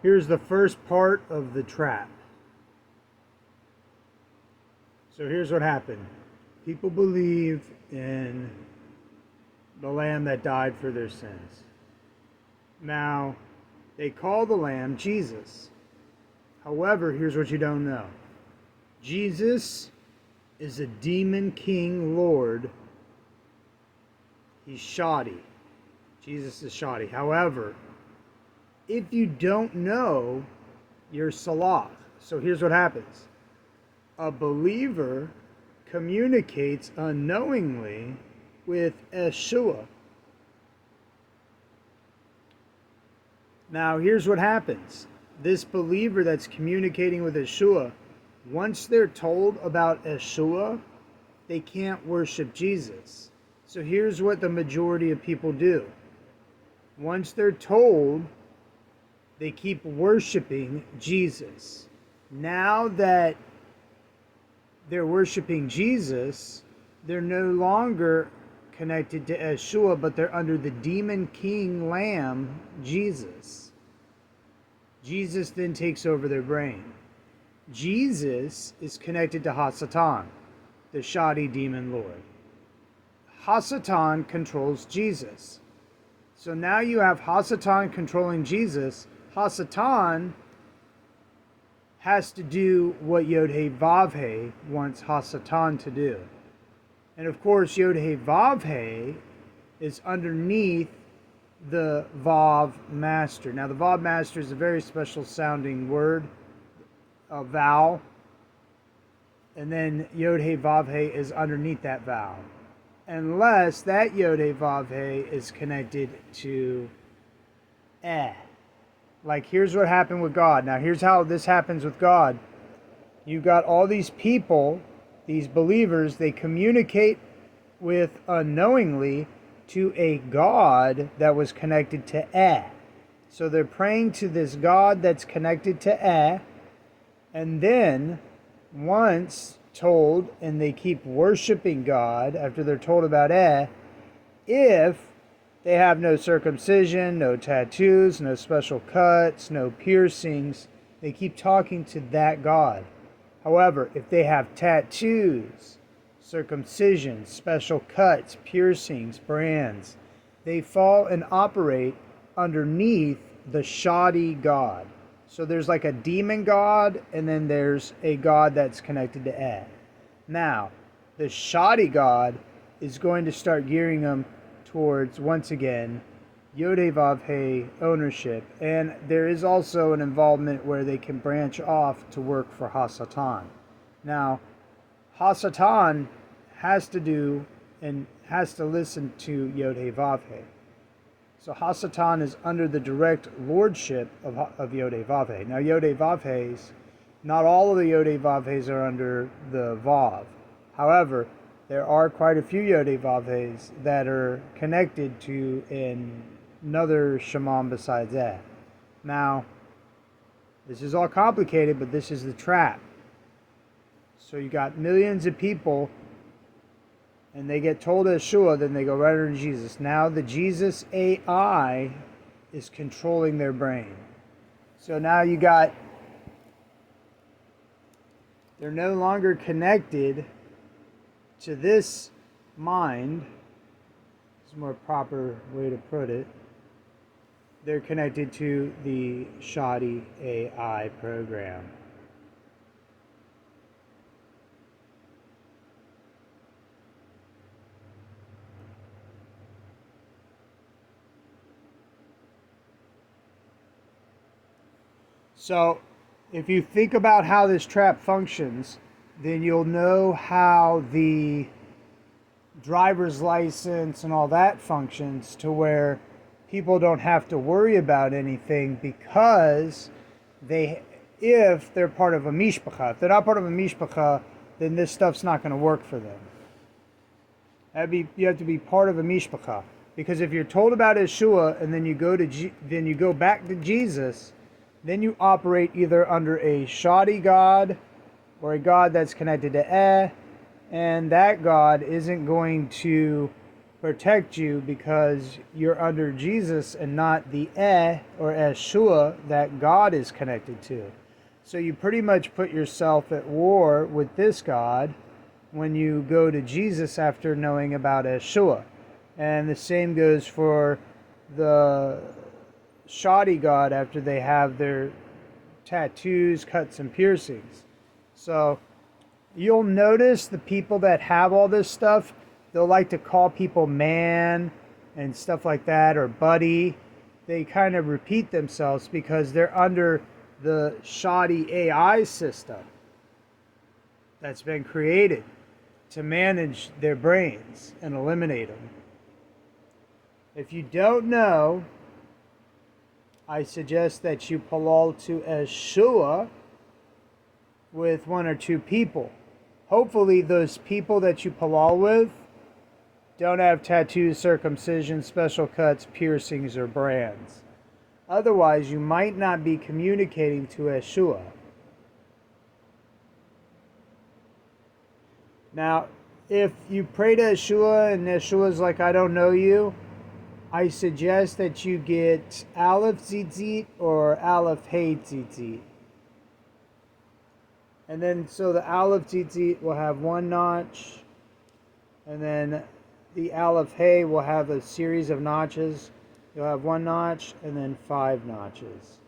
Here's the first part of the trap. So here's what happened. People believe in the lamb that died for their sins. Now, they call the lamb Jesus. However, here's what you don't know. Jesus is a demon king lord. He's shoddy. Jesus is shoddy. However, if you don't know, you're Salah. So here's what happens. A believer communicates unknowingly with Yeshua. Now here's what happens. This believer that's communicating with Yeshua, once they're told about Yeshua, they can't worship Jesus. So here's what the majority of people do. Once they're told, they keep worshiping Jesus. Now that they're worshiping Jesus, they're no longer connected to Yeshua, but they're under the demon king lamb, Jesus. Jesus then takes over their brain. Jesus is connected to Hasatan, the shoddy demon lord. Hasatan controls Jesus. So now you have Hasatan controlling Jesus. Hasatan has to do what Yod-Heh-Vav-Heh wants Hasatan to do. And of course, Yod-Heh-Vav-Heh is underneath the Vav Master. Now, the Vav Master is a very special sounding word, a vowel. And then Yod-Heh-Vav-Heh is underneath that vowel. Unless that Yod-Heh-Vav-Heh is connected to Eh. Like, here's what happened with God. Now, here's how this happens with God. You got all these people, these believers, they communicate with unknowingly to a God that was connected to Eh. So they're praying to this God that's connected to Eh. And then, once told, and they keep worshiping God after they're told about Eh, if they have no circumcision, no tattoos, no special cuts, no piercings, they keep talking to that God. However, if they have tattoos, circumcision, special cuts, piercings, brands, they fall and operate underneath the shoddy God. So there's like a demon god, and then there's a god that's connected to Eh. Now, the shoddy god is going to start gearing them towards, once again, Yod-Heh-Vav-Heh ownership. And there is also an involvement where they can branch off to work for Hasatan. Now, Hasatan has to do and has to listen to Yod-Heh-Vav-Heh. So Hasatan is under the direct lordship of Yod-Heh-Vav-Heh. Now Yod-Heh-Vav-Hehs, not all of the Yod-Heh-Vav-Hehs are under the Vav. However, there are quite a few Yod-Heh-Vav-Hehs that are connected to another Shemam besides that. Now, this is all complicated, but this is the trap. So you got millions of people, and they get told Yeshua, then they go right under Jesus. Now the Jesus AI is controlling their brain. So now you got, they're no longer connected to this mind. It's a more proper way to put it. They're connected to the shoddy AI program. So, if you think about how this trap functions, then you'll know how the driver's license and all that functions, to where people don't have to worry about anything, because if they're part of a mishpacha. If they're not part of a mishpacha, then this stuff's not going to work for them. You have to be part of a mishpacha, because if you're told about Yeshua and then you go back to Jesus, then you operate either under a shoddy god or a god that's connected to Eh, and that god isn't going to protect you because you're under Jesus and not the or Yeshua that God is connected to. So you pretty much put yourself at war with this God when you go to Jesus after knowing about Yeshua. And the same goes for the shoddy God after they have their tattoos, cuts, and piercings. So you'll notice the people that have all this stuff, they'll like to call people man and stuff like that, or buddy. They kind of repeat themselves because they're under the shoddy AI system that's been created to manage their brains and eliminate them. If you don't know, I suggest that you halal to Yeshua with one or two people. Hopefully those people that you halal with don't have tattoos, circumcision, special cuts, piercings, or brands. Otherwise, you might not be communicating to Yeshua. Now, if you pray to Yeshua and Yeshua's like, I don't know you, I suggest that you get Aleph Tzitzit or Aleph Hey Tzitzit. And then, so the Aleph Tzitzit will have one notch, and then the Aleph Hey will have a series of notches. You'll have one notch and then 5 notches.